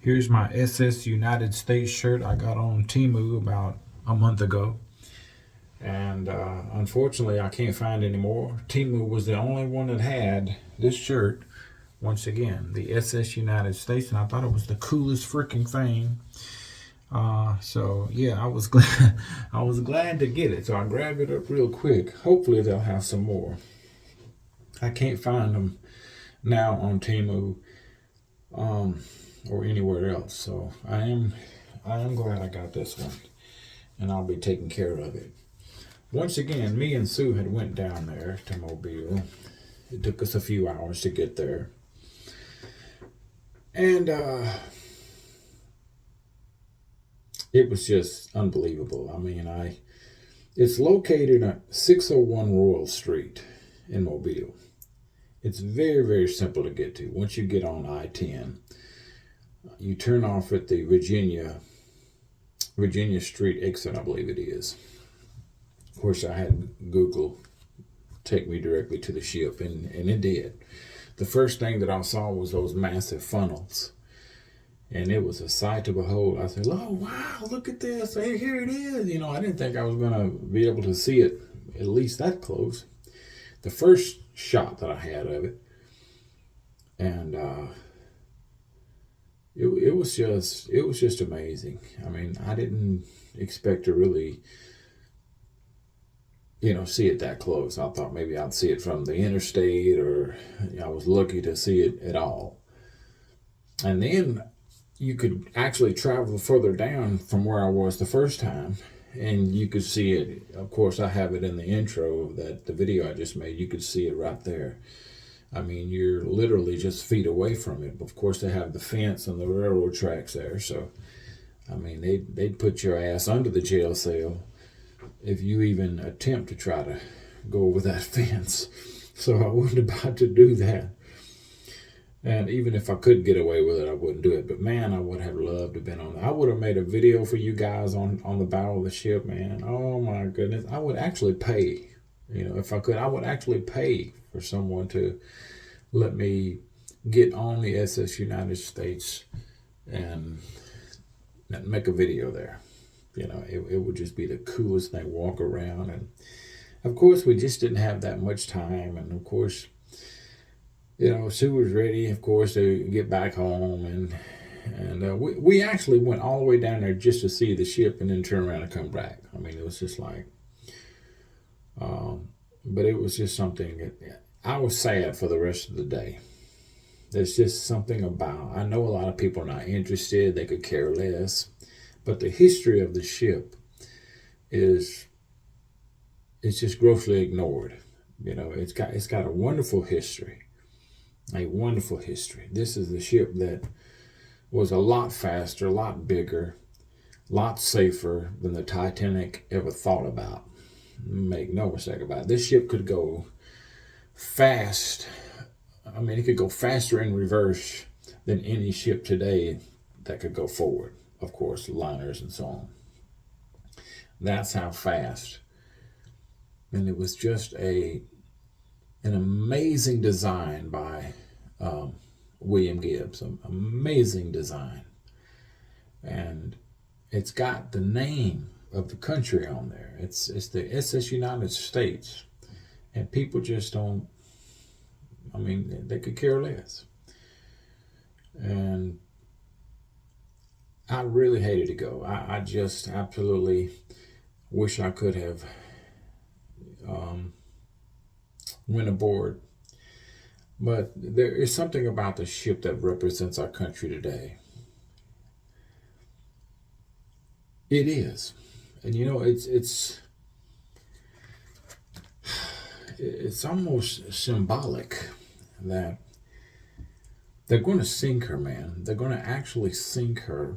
Here's my SS United States shirt I got on Temu about a month ago. And unfortunately, I can't find any more. Temu was the only one that had this shirt. Once again, the SS United States, and I thought it was the coolest freaking thing. So yeah, I was glad. I was glad to get it. So I grabbed it up real quick. Hopefully, they'll have some more. I can't find them now on Temu or anywhere else. So I am glad I got this one, and I'll be taking care of it. Once again, me and Sue had went down there to Mobile. It took us a few hours to get there. And it was just unbelievable. I mean, it's located at 601 Royal Street in Mobile. It's very, very simple to get to. Once you get on I-10, you turn off at the Virginia Street exit, I believe it is. Of course, I had Google take me directly to the ship, and it did. The first thing that I saw was those massive funnels, and it was a sight to behold. I said, oh, wow, look at this. Hey, here it is. I didn't think I was going to be able to see it at least that close. The first shot that I had of it, and it was just amazing. I mean, I didn't expect to really see it that close. I thought maybe I'd see it from the interstate, or I was lucky to see it at all. And then you could actually travel further down from where I was the first time, and you could see it. Of course, I have it in the intro of the video I just made. You could see it right there. I mean, you're literally just feet away from it. Of course, they have the fence and the railroad tracks there, so I mean, they'd put your ass under the jail cell if you even attempt to try to go over that fence. So I wasn't about to do that. And even if I could get away with it, I wouldn't do it. But man, I would have loved to have been on that. I would have made a video for you guys on the bow of the ship, man. Oh my goodness. I would actually pay, if I could, I would actually pay for someone to let me get on the SS United States and make a video there. It would just be the coolest thing. Walk around, and of course we just didn't have that much time, and of course Sue was ready, of course, to get back home, and we actually went all the way down there just to see the ship and then turn around and come back. I mean, it was just like but it was just something that I was sad for the rest of the day. There's just something about, I know a lot of people are not interested, they could care less, but the history of the ship is just grossly ignored. It's got a wonderful history. A wonderful history. This is the ship that was a lot faster, a lot bigger, a lot safer than the Titanic ever thought about. Make no mistake about it. This ship could go fast. I mean, it could go faster in reverse than any ship today that could go forward. Of course, liners and so on. That's how fast. And it was just an amazing design by William Gibbs. An amazing design. And it's got the name of the country on there. It's the SS United States. And people just don't, I mean, they could care less. And I really hated to go. I just absolutely wish I could have went aboard. But there is something about the ship that represents our country today. It is. And it's almost symbolic that they're going to sink her, man. They're going to actually sink her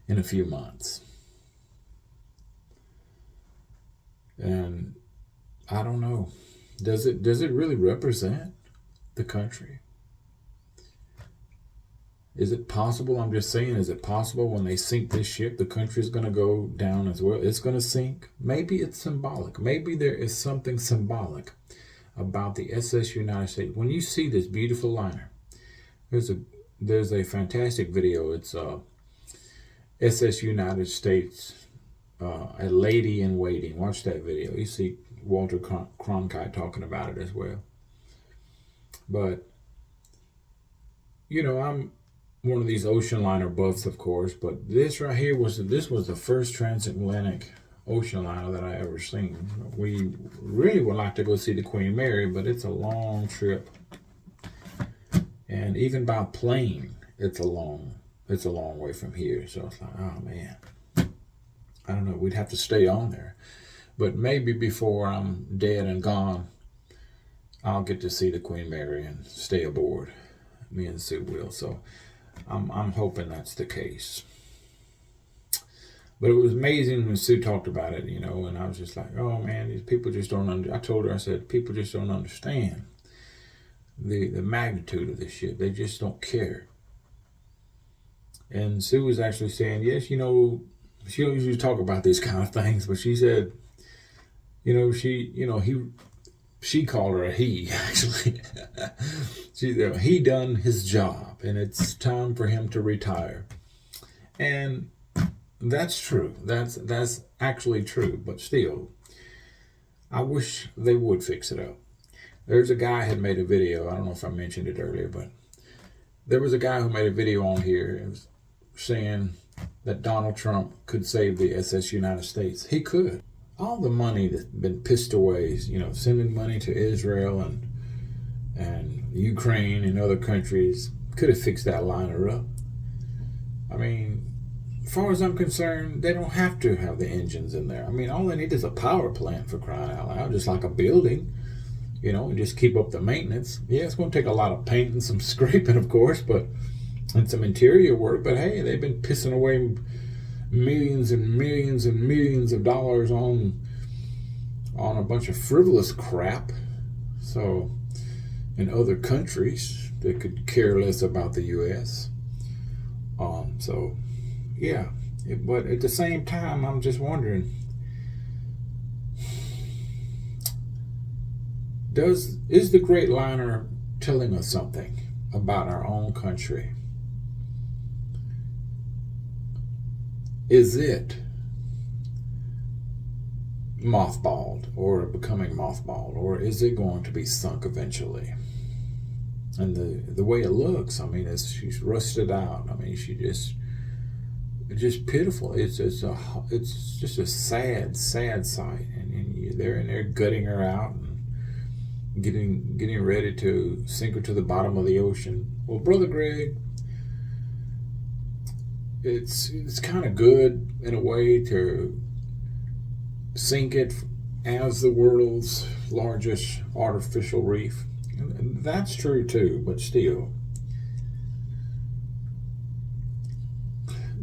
in a few months. And I don't know. Does it really represent the country? Is it possible? I'm just saying, is it possible when they sink this ship, the country is going to go down as well? It's going to sink? Maybe it's symbolic. Maybe there is something symbolic about the SS United States. When you see this beautiful liner, there's a fantastic video. It's SS United States, A Lady in Waiting. Watch that video. You see Walter Cronkite talking about it as well. But, I'm one of these ocean liner buffs, of course, but this right here was the first transatlantic ocean liner that I ever seen. We really would like to go see the Queen Mary, but it's a long trip. And even by plane, it's a long way from here. So it's like, oh man, I don't know. We'd have to stay on there. But maybe before I'm dead and gone, I'll get to see the Queen Mary and stay aboard. Me and Sue will. So I'm hoping that's the case. But it was amazing when Sue talked about it, and I was just like, oh man, these people just don't I told her, I said, people just don't understand the magnitude of this shit. They just don't care. And Sue was actually saying, yes, she don't usually talk about these kind of things, but she said, she called her a he, actually. He done his job, and it's time for him to retire. And that's true. That's actually true, but still, I wish they would fix it up. There's a guy had made a video. I don't know if I mentioned it earlier, but there was a guy who made a video on here saying that Donald Trump could save the SS United States. He could. All the money that's been pissed away, sending money to Israel and Ukraine and other countries, could have fixed that liner up. I mean, as far as I'm concerned, they don't have to have the engines in there. I mean, all they need is a power plant, for crying out loud, just like a building, and just keep up the maintenance. Yeah, it's going to take a lot of paint and some scraping, of course, and some interior work, but hey, they've been pissing away millions and millions and millions of dollars on a bunch of frivolous crap. So, in other countries that could care less about the U.S. So, yeah. But at the same time, I'm just wondering, is the Great Liner telling us something about our own country? Is it mothballed or becoming mothballed, or is it going to be sunk eventually? And the way it looks, I mean, she's rusted out. I mean, it's just pitiful. It's just a sad sight. And they're in there gutting her out and getting ready to sink her to the bottom of the ocean. Well, Brother Greg, it's kind of good in a way to sink it as the world's largest artificial reef. And that's true too, but still,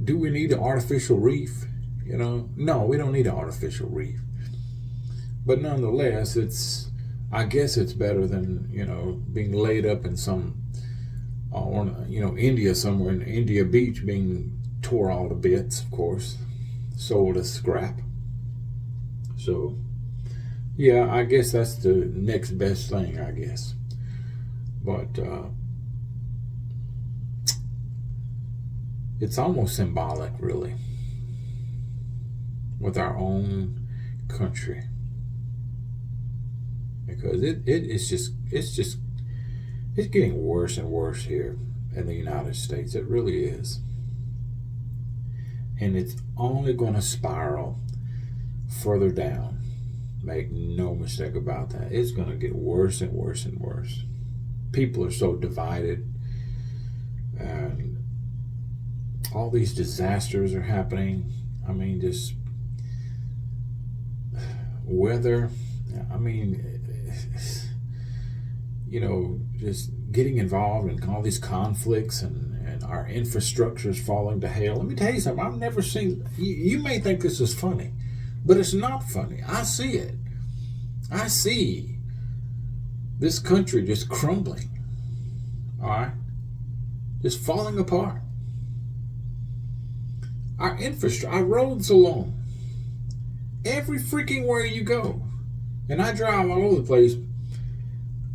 do we need an artificial reef? No, we don't need an artificial reef. But nonetheless, I guess it's better than, being laid up in some, India somewhere, in India Beach, being tore all to bits, of course, sold as scrap. So, yeah, I guess that's the next best thing, I guess. But it's almost symbolic, really, with our own country, because it's getting worse and worse here in the United States. It really is. And it's only going to spiral further down. Make no mistake about that. It's going to get worse and worse and worse. People are so divided, and all these disasters are happening. I mean, just weather. I mean, just getting involved in all these conflicts, and our infrastructure is falling to hell. Let me tell you something. I've never seen. You may think this is funny, but it's not funny. I see it. I see this country just crumbling. All right? Just falling apart. Our infrastructure, our roads alone. Every freaking where you go. And I drive all over the place.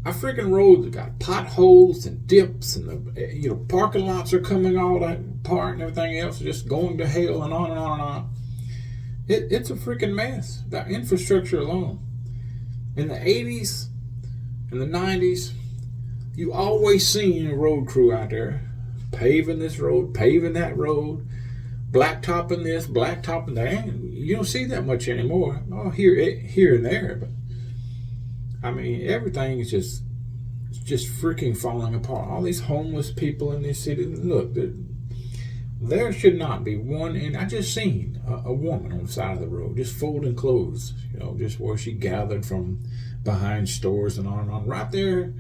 Our freaking roads have got potholes and dips, and the parking lots are coming all apart, and everything else is just going to hell, and on and on and on. It's a freaking mess. The infrastructure alone. In the 80s and the 90s, you always seen a road crew out there paving this road, paving that road, blacktopping this, blacktopping that. You don't see that much anymore. Oh, here and there, but I mean, everything is just freaking falling apart. All these homeless people in this city. Look, there should not be one. And I just seen a woman on the side of the road just folding clothes, just where she gathered from behind stores and on, right there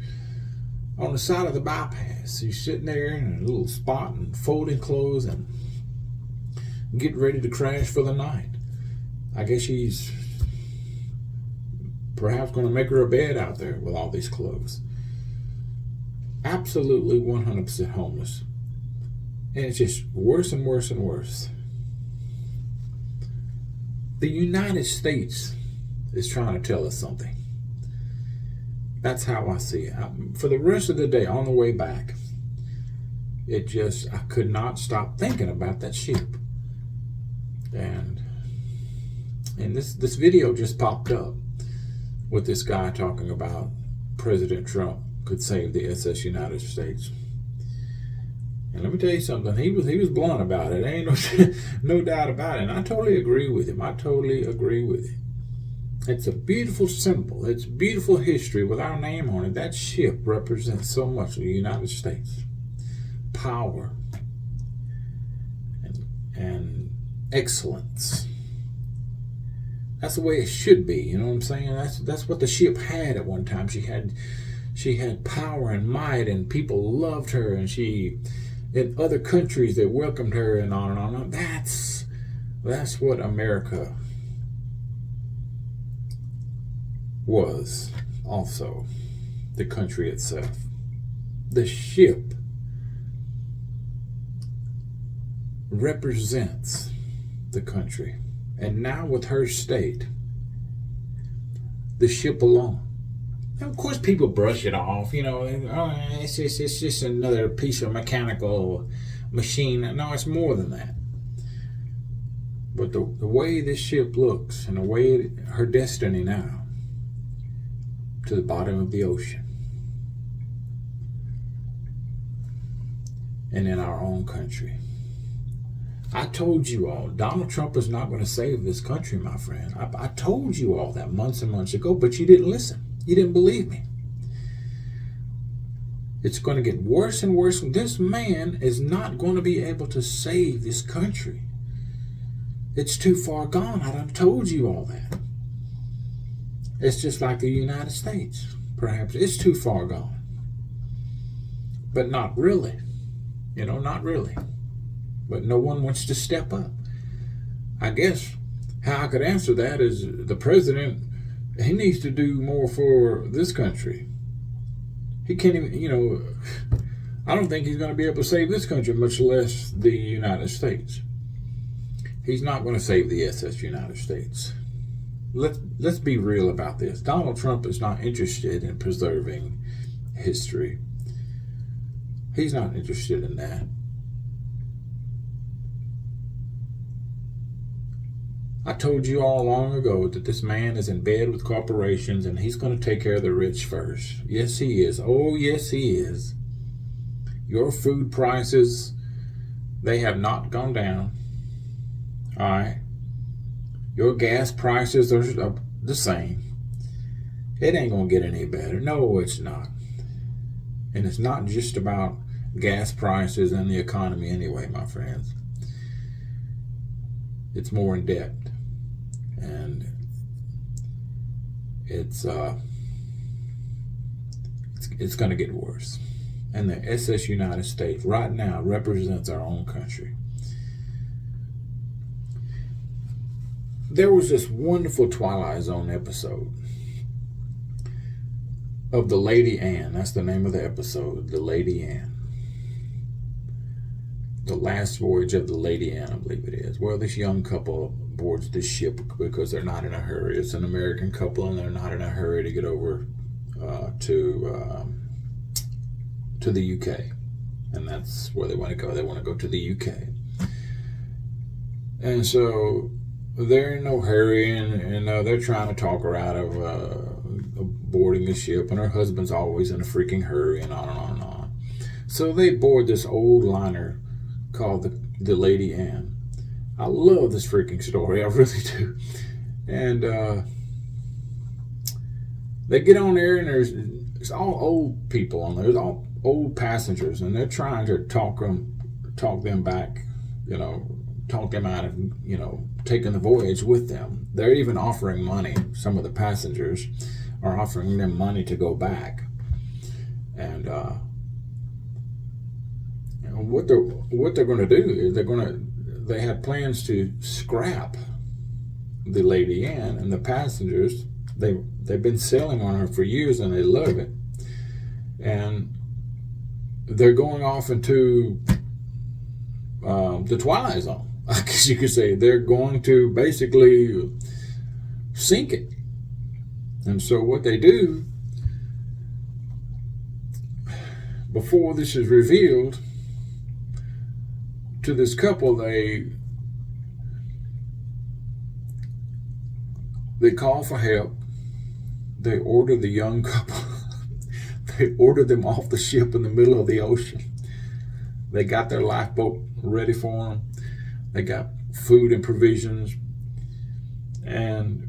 on the side of the bypass. She's sitting there in a little spot and folding clothes and getting ready to crash for the night. I guess she's perhaps going to make her a bed out there with all these clothes. Absolutely 100% homeless. And it's just worse and worse and worse. The United States is trying to tell us something. That's how I see it. For the rest of the day, on the way back, I could not stop thinking about that ship. And this video just popped up with this guy talking about President Trump could save the SS United States. And let me tell you something, he was blunt about it. Ain't no doubt about it. And I totally agree with him. It's a beautiful symbol. It's beautiful history with our name on it. That ship represents so much of the United States. Power and excellence. That's the way it should be. You know what I'm saying? That's what the ship had at one time. She had power and might, and people loved her, and in other countries that welcomed her, and on and on. That's what America was also, the country itself. The ship represents the country. And now with her state, the ship alone. And of course people brush it off, it's just another piece of mechanical machine. No, it's more than that. But the way this ship looks, and the way her destiny now, to the bottom of the ocean, and in our own country. I told you all, Donald Trump is not going to save this country, my friend. I told you all that months and months ago, but you didn't listen. You didn't believe me. It's going to get worse and worse. This man is not going to be able to save this country. It's too far gone. I done told you all that. It's just like the United States. Perhaps it's too far gone. But not really. Not really. But no one wants to step up. I guess how I could answer that is the president, he needs to do more for this country. He can't even, I don't think he's going to be able to save this country, much less the United States. He's not going to save the SS United States. Let's be real about this. Donald Trump is not interested in preserving history. He's not interested in that. I told you all long ago that this man is in bed with corporations, and he's going to take care of the rich first. Yes, he is. Oh, yes, he is. Your food prices, they have not gone down. All right. Your gas prices are the same. It ain't going to get any better. No, it's not. And it's not just about gas prices and the economy anyway, my friends. It's more in depth. And it's going to get worse. And the SS United States right now represents our own country. There was this wonderful Twilight Zone episode of the Lady Anne. That's the name of the episode, the Lady Anne. The last voyage of the Lady Anne, I believe it is. Well, this young couple boards this ship because they're not in a hurry. It's an American couple, and they're not in a hurry to get over to the UK, and that's where they want to go. They want to go to the UK, and so they're in no hurry, and they're trying to talk her out of boarding the ship, and her husband's always in a freaking hurry, and on and on and on. So they board this old liner called the Lady Anne. I love this freaking story, I really do. And they get on there, and there's all old people on there. There's all old passengers, and they're trying to talk them back, talk them out of, taking the voyage with them. They're even offering money. Some of the passengers are offering them money to go back. And what they're going to do is they had plans to scrap the Lady Anne, and the passengers, they've been sailing on her for years, and they love it. And they're going off into the Twilight Zone, I guess you could say. They're going to basically sink it. And so what they do, before this is revealed to this couple, they call for help. They order the young couple. They order them off the ship in the middle of the ocean. They got their lifeboat ready for them. They got food and provisions. And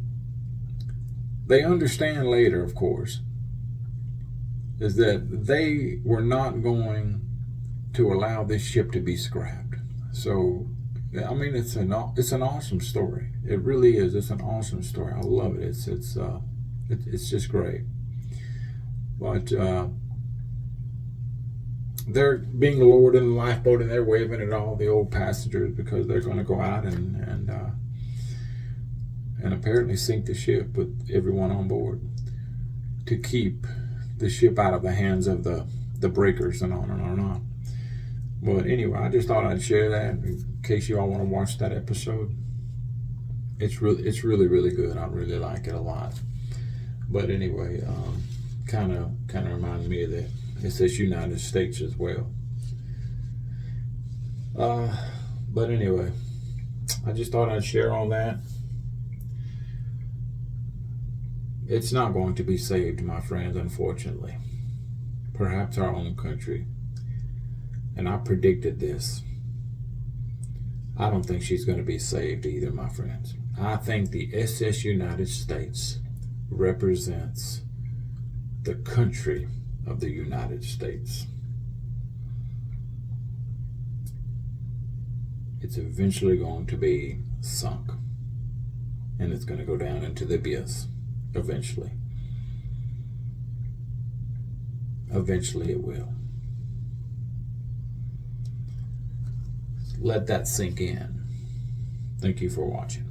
they understand later, of course, is that they were not going to allow this ship to be scrapped. So, I mean, it's an awesome story. It really is. It's an awesome story. I love it. It's just great. But they're being lowered in the lifeboat, and they're waving at all the old passengers because they're going to go out and apparently sink the ship with everyone on board to keep the ship out of the hands of the breakers, and on and on and on. But anyway, I just thought I'd share that in case you all want to watch that episode. It's really, really good. I really like it a lot. But anyway, kind of reminds me of that. It says United States as well. But anyway, I just thought I'd share all that. It's not going to be saved, my friends, unfortunately. Perhaps our own country. And I predicted this. I don't think she's going to be saved either, my friends. I think the SS United States represents the country of the United States. It's eventually going to be sunk. And it's going to go down into the abyss. Eventually. Eventually it will. Let that sink in. Thank you for watching.